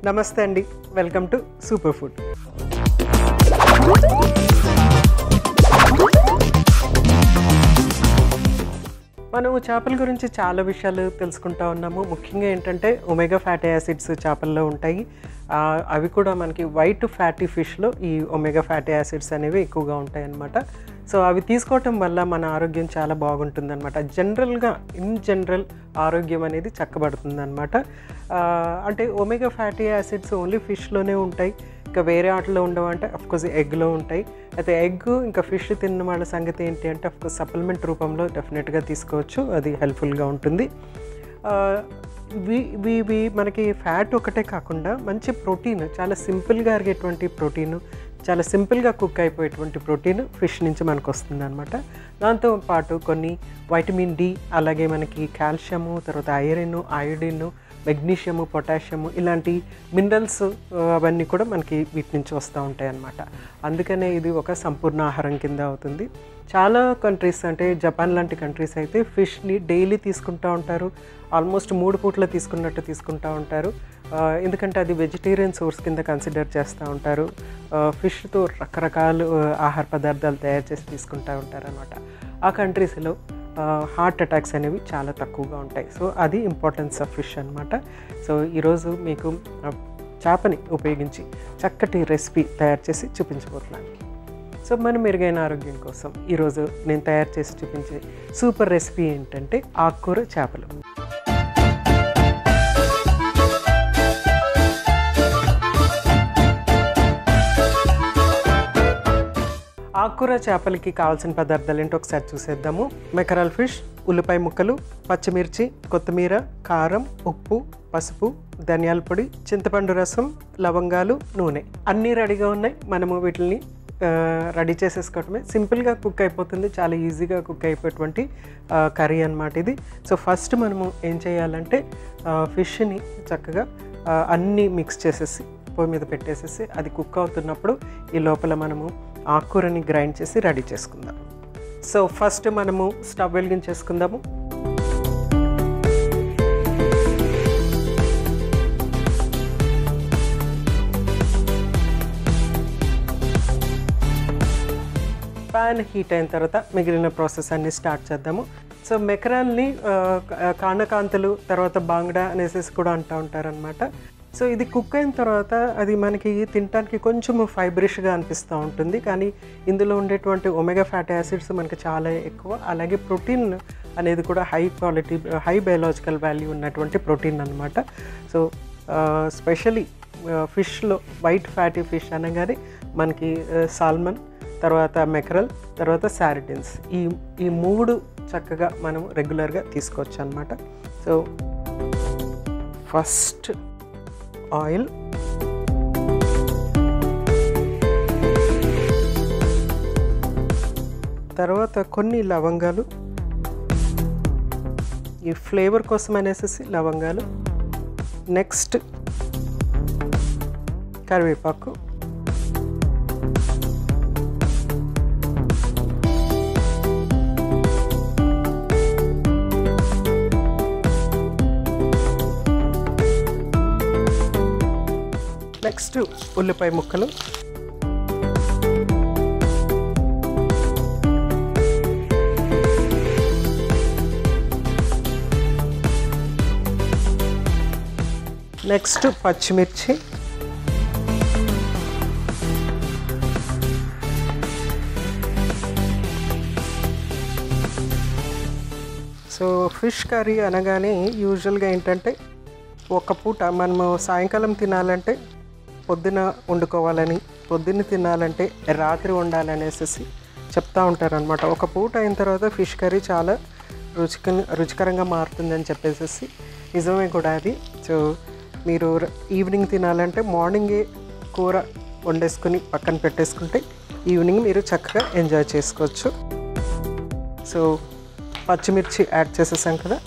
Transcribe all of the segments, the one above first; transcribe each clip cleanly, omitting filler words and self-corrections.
నమస్తే అండి, welcome to super food. మనం చేపల గురించి చాలా విషయాలు తెలుసుకుంటూ ఉన్నాము. ముఖ్యంగా ఏంటంటే ఒమేగా ఫ్యాటీ యాసిడ్స్ చేపల్లో ఉంటాయి. అవి కూడా మనకి వైట్ ఫ్యాటీ ఫిష్లో ఈ ఒమేగా ఫ్యాటీ యాసిడ్స్ అనేవి ఎక్కువగా ఉంటాయి అన్నమాట. సో అవి తీసుకోవటం వల్ల మన ఆరోగ్యం చాలా బాగుంటుంది అనమాట. ఇన్ జనరల్ ఆరోగ్యం అనేది చక్కబడుతుంది అనమాట. అంటే ఒమేగా ఫ్యాటీ యాసిడ్స్ ఓన్లీ ఫిష్లోనే ఉంటాయి, ఇంకా వేరే వాటిలో ఉండవు అంటే అఫ్కోర్స్ ఎగ్లో ఉంటాయి. అయితే ఎగ్ ఇంకా ఫిష్ తిన్న వాళ్ళ సంగతి ఏంటి అంటే అఫ్కోర్స్ సప్లిమెంట్ రూపంలో డెఫినెట్గా తీసుకోవచ్చు, అది హెల్ప్ఫుల్గా ఉంటుంది. ఇవి మనకి ఫ్యాట్ ఒకటే కాకుండా మంచి ప్రోటీన్, చాలా సింపుల్గా అరిగేటువంటి ప్రోటీను, చాలా సింపుల్గా కుక్ అయిపోయేటువంటి ప్రోటీన్ ఫిష్ నుంచి మనకు వస్తుంది అనమాట. దాంతోపాటు కొన్ని వైటమిన్ డి, అలాగే మనకి కాల్షియము, తర్వాత ఐరన్, అయోడిన్, మెగ్నీషియము, పొటాషియము ఇలాంటి మినరల్స్ అవన్నీ కూడా మనకి వీటి నుంచి వస్తూ ఉంటాయి అన్నమాట. అందుకనే ఇది ఒక సంపూర్ణ ఆహారం కింద అవుతుంది. చాలా కంట్రీస్ అంటే జపాన్ లాంటి కంట్రీస్ అయితే ఫిష్ని డైలీ తీసుకుంటూ ఉంటారు, ఆల్మోస్ట్ 3 పూట్ల తీసుకున్నట్టు తీసుకుంటూ ఉంటారు. ఎందుకంటే అది వెజిటేరియన్ సోర్స్ కింద కన్సిడర్ చేస్తూ ఉంటారు. ఫిష్తో రకరకాల ఆహార పదార్థాలు తయారు చేసి తీసుకుంటూ ఉంటారు అన్నమాట. ఆ కంట్రీస్లో హార్ట్ అటాక్స్ అనేవి చాలా తక్కువగా ఉంటాయి. సో అది ఇంపార్టెన్స్ ఆఫ్ ఫిష్ అనమాట. సో ఈరోజు మీకు చేపని ఉపయోగించి చక్కటి రెసిపీ తయారు చేసి చూపించబోతున్నాను. సో మన మెరుగైన ఆరోగ్యం కోసం ఈరోజు నేను తయారు చేసి చూపించే సూపర్ రెసిపీ ఏంటంటే ఆకుకూర చేపలు. ఆకుకూర చేపలకి కావాల్సిన పదార్థాలు ఏంటో ఒకసారి చూసేద్దాము. మెకరల్ ఫిష్, ఉల్లిపాయ ముక్కలు, పచ్చిమిర్చి, కొత్తిమీర, కారం, ఉప్పు, పసుపు, ధనియాల పొడి, చింతపండు రసం, లవంగాలు, నూనె అన్నీ రెడీగా ఉన్నాయి. మనము వీటిని రెడీ చేసేసుకోవటమే. సింపుల్గా కుక్ అయిపోతుంది, చాలా ఈజీగా కుక్ అయిపోయేటువంటి కర్రీ అన్నమాట ఇది. సో ఫస్ట్ మనము ఏం చేయాలంటే ఫిష్ని చక్కగా అన్నీ మిక్స్ చేసేసి పొయ్యి మీద పెట్టేసేసి అది కుక్ అవుతున్నప్పుడు ఈ లోపల మనము ఆకుకూరని గ్రైండ్ చేసి రెడీ చేసుకుందాం. సో ఫస్ట్ మనము స్టవ్ వెలిగించేసుకుందాము. ప్యాన్ హీట్ అయిన తర్వాత మిగిలిన ప్రాసెస్ అన్నీ స్టార్ట్ చేద్దాము. సో మెకరాల్ని కానకాంతలు, తర్వాత బాంగ్డా అనేసి కూడా అంటూ ఉంటారనమాట. సో ఇది కుక్ అయిన తర్వాత అది మనకి తినడానికి కొంచెం ఫైబ్రిష్గా అనిపిస్తూ ఉంటుంది, కానీ ఇందులో ఉండేటువంటి ఒమేగా ఫ్యాటీ యాసిడ్స్ మనకి చాలా ఎక్కువ, అలాగే ప్రోటీన్ అనేది కూడా high quality, high biological value ఉన్నటువంటి ప్రోటీన్ అనమాట. సో స్పెషలీ ఫిష్లో వైట్ ఫ్యాటీ ఫిష్ అనగానే మనకి సాల్మన్, తర్వాత మెకరల్, తర్వాత సార్డిన్స్, ఈ 3 చక్కగా మనం రెగ్యులర్గా తీసుకోవచ్చు అనమాట. సో ఫస్ట్ ఆయిల్, తర్వాత కొన్ని లవంగాలు, ఈ ఫ్లేవర్ కోసం అనేసి లవంగాలు, నెక్స్ట్ కరివేపాకు, నెక్స్ట్ ఉల్లిపాయ ముక్కలు, నెక్స్ట్ పచ్చిమిర్చి, సో ఫిష్ కర్రీ అనగానే యూజువల్గా ఏంటంటే ఒక పూట మనము సాయంకాలం తినాలంటే పొద్దున వండుకోవాలని, పొద్దున్న తినాలంటే రాత్రి వండాలనేసి చెప్తూ ఉంటారనమాట. ఒక పూట అయిన తర్వాత ఫిష్ కర్రీ చాలా రుచికరంగా మారుతుందని చెప్పేసి నిజమే కూడా అది. సో మీరు ఈవినింగ్ తినాలంటే మార్నింగే కూర వండేసుకుని పక్కన పెట్టేసుకుంటే ఈవినింగ్ మీరు చక్కగా ఎంజాయ్ చేసుకోవచ్చు. సో పచ్చిమిర్చి యాడ్ చేసేసాం కదా.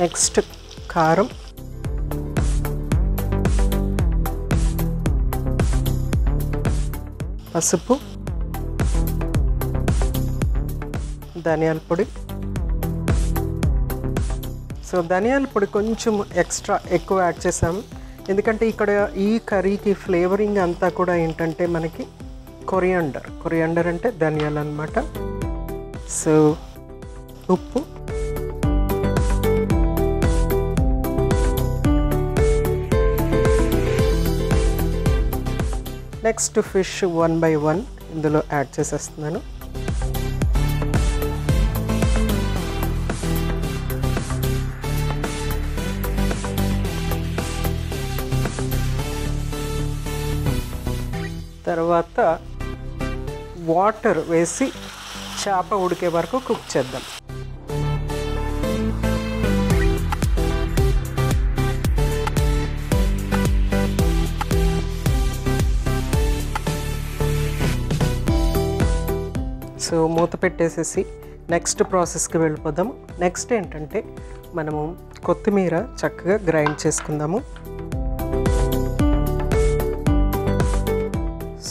నెక్స్ట్ కారం, పసుపు, ధనియాల పొడి, సో ధనియాల పొడి కొంచెం ఎక్స్ట్రా ఎక్కువ యాడ్ చేసాము, ఎందుకంటే ఇక్కడ ఈ కర్రీకి ఫ్లేవరింగ్ అంతా కూడా ఏంటంటే మనకి కొరియాండర్ అంటే ధనియాలు అన్నమాట. సో ఉప్పు, నెక్స్ట్ ఫిష్ 1 by 1 ఇందులో యాడ్ చేసేస్తున్నాను. తర్వాత వాటర్ వేసి చేప ఉడికే వరకు కుక్ చేద్దాం. సో మూత పెట్టేసేసి నెక్స్ట్ ప్రాసెస్కి వెళ్ళిపోదాము. నెక్స్ట్ ఏంటంటే మనము కొత్తిమీర చక్కగా గ్రైండ్ చేసుకుందాము.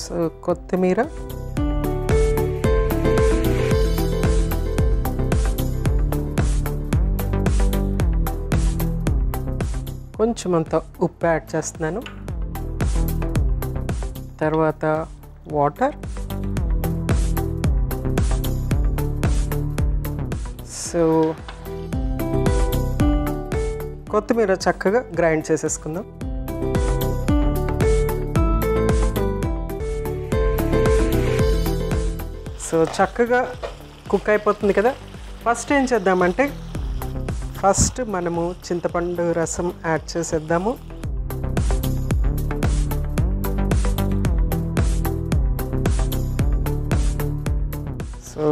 సో కొత్తిమీర, కొంచెం అంత ఉప్పు యాడ్ చేస్తున్నాను. తర్వాత వాటర్, సో కొత్తిమీర చక్కగా గ్రైండ్ చేసేసుకుందాం. సో చక్కగా కుక్ అయిపోతుంది కదా. ఫస్ట్ ఏం చేద్దామంటే ఫస్ట్ మనము చింతపండు రసం యాడ్ చేసేద్దాము. సో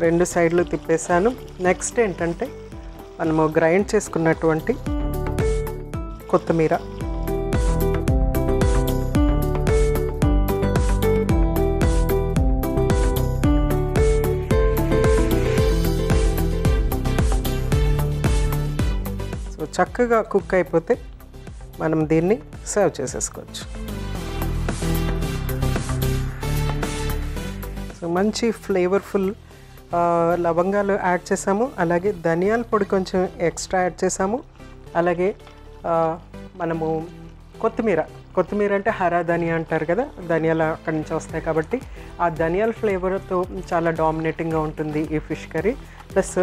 2 సైడ్లు తిప్పేసాను. నెక్స్ట్ ఏంటంటే మనము గ్రైండ్ చేసుకున్నటువంటి కొత్తిమీర, సో చక్కగా కుక్ అయిపోతే మనం దీన్ని సర్వ్ చేసేసుకోవచ్చు. సో మంచి ఫ్లేవర్ఫుల్ లవంగాలు యాడ్ చేసాము, అలాగే ధనియాల పొడి కొంచెం ఎక్స్ట్రా యాడ్ చేసాము, అలాగే మనము కొత్తిమీర అంటే హరా ధనియా అంటారు కదా, ధనియాలు అక్కడి నుంచి వస్తాయి కాబట్టి ఆ ధనియాల ఫ్లేవర్తో చాలా డామినేటింగ్గా ఉంటుంది ఈ ఫిష్ కర్రీ. ప్లస్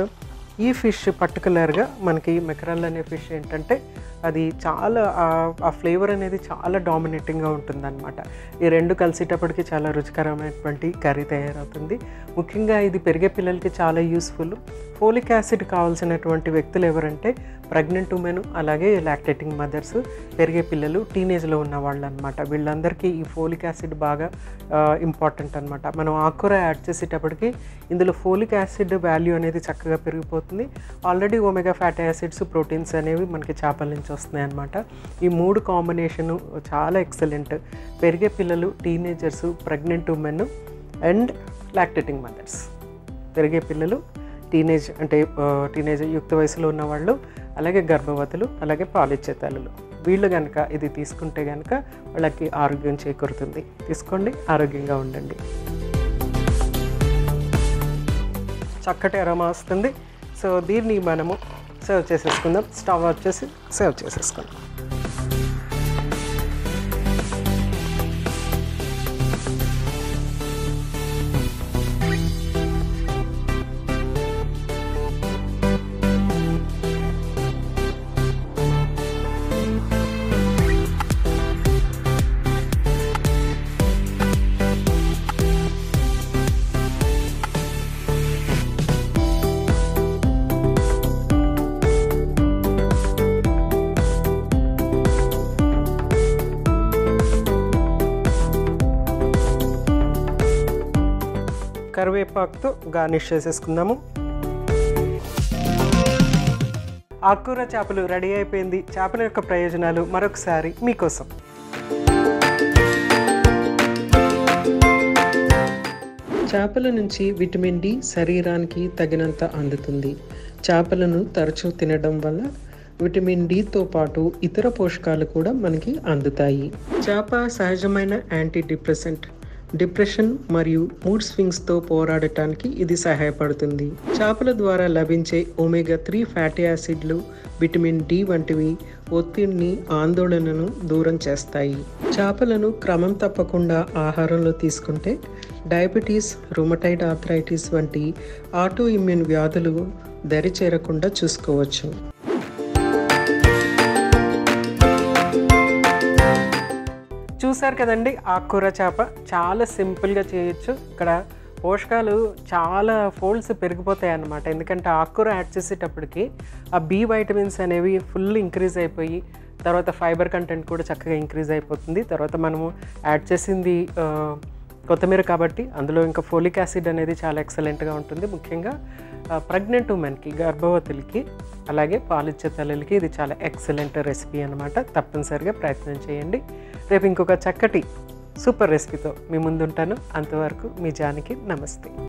ఈ ఫిష్ పర్టికులర్గా మనకి మెకరల్ అనే ఫిష్ ఏంటంటే అది చాలా ఆ ఫ్లేవర్ అనేది చాలా డామినేటింగ్గా ఉంటుందన్నమాట. ఈ 2 కలిసేటప్పటికి చాలా రుచికరమైనటువంటి కర్రీ తయారవుతుంది. ముఖ్యంగా ఇది పెరిగే పిల్లలకి చాలా యూస్ఫుల్. ఫోలిక్ యాసిడ్ కావాల్సినటువంటి వ్యక్తులు ఎవరంటే ప్రెగ్నెంట్ ఉమెన్, అలాగే లాక్టేటింగ్ మదర్స్, పెరిగే పిల్లలు, టీనేజ్లో ఉన్న వాళ్ళు అనమాట. వీళ్ళందరికీ ఈ ఫోలిక్ యాసిడ్ బాగా ఇంపార్టెంట్ అనమాట. మనం ఆకుకూర యాడ్ చేసేటప్పటికి ఇందులో ఫోలిక్ యాసిడ్ వాల్యూ అనేది చక్కగా పెరిగిపోతుంది. Already omega fatty acids, proteins అనేవి మనకి చేపల నుంచి వస్తున్నాయి అన్నమాట. ఈ 3 కాంబినేషను చాలా ఎక్సలెంట్. పెరిగే పిల్లలు, teenagers, pregnant women and lactating mothers, పెరిగే పిల్లలు, టీనేజ్ యుక్త వయసులో ఉన్నవాళ్ళు, అలాగే గర్భవతులు, అలాగే పాలిచ్చే తల్లులు, వీళ్ళు కనుక ఇది తీసుకుంటే కనుక వాళ్ళకి ఆరోగ్యం చేకూరుతుంది. తీసుకోండి, ఆరోగ్యంగా ఉండండి. చక్కటి అరోమా వస్తుంది. సో దీన్ని మనము సర్వ్ చేసేసుకుందాం. స్టవ్ ఆఫ్ చేసి సర్వ్ చేసేసుకుందాం. కరివేపాకుతో గార్నిష్ చేసేసుకుందాము. ఆకుకూర చేపలు రెడీ అయిపోయింది. చేపల యొక్క ప్రయోజనాలు మరొకసారి మీకోసం. చేపల నుంచి విటమిన్ డి శరీరానికి తగినంత అందుతుంది. చేపలను తరచూ తినడం వల్ల విటమిన్ డితో పాటు ఇతర పోషకాలు కూడా మనకి అందుతాయి. చేప సహజమైన యాంటీ డిప్రెసెంట్, డిప్రెషన్ మరియు మూడ్ స్వింగ్స్తో పోరాడటానికి ఇది సహాయపడుతుంది. చేపల ద్వారా లభించే ఒమేగా-3 ఫ్యాటీ యాసిడ్లు, విటమిన్ డి వంటివి ఒత్తిడిని, ఆందోళనను దూరం చేస్తాయి. చేపలను క్రమం తప్పకుండా ఆహారంలో తీసుకుంటే డయాబెటీస్, రుమటైడ్ ఆర్థరైటిస్ వంటి ఆటో ఇమ్యూన్ వ్యాధులు దరి చేరకుండా చూసుకోవచ్చు. చూసారు కదండి, ఆకుకూర చేప చాలా సింపుల్గా చేయొచ్చు. ఇక్కడ పోషకాలు చాలా ఫోల్డ్స్ పెరిగిపోతాయి అన్నమాట. ఎందుకంటే ఆకుకూర యాడ్ చేసేటప్పటికి ఆ బి వైటమిన్స్ అనేవి ఫుల్ ఇంక్రీజ్ అయిపోయి, తర్వాత ఫైబర్ కంటెంట్ కూడా చక్కగా ఇంక్రీజ్ అయిపోతుంది. తర్వాత మనము యాడ్ చేసింది కొత్తిమీర కాబట్టి అందులో ఇంకా ఫోలిక్ యాసిడ్ అనేది చాలా ఎక్సలెంట్గా ఉంటుంది. ముఖ్యంగా ప్రెగ్నెంట్ ఉమెన్కి, గర్భవతులకి, అలాగే పాలిచ్చే తల్లులకి ఇది చాలా ఎక్సలెంట్ రెసిపీ అనమాట. తప్పనిసరిగా ప్రయత్నం చేయండి. రేపు ఇంకొక చక్కటి సూపర్ రెసిపీతో మీ ముందుంటాను. అంతవరకు మీ జానకి. నమస్తే.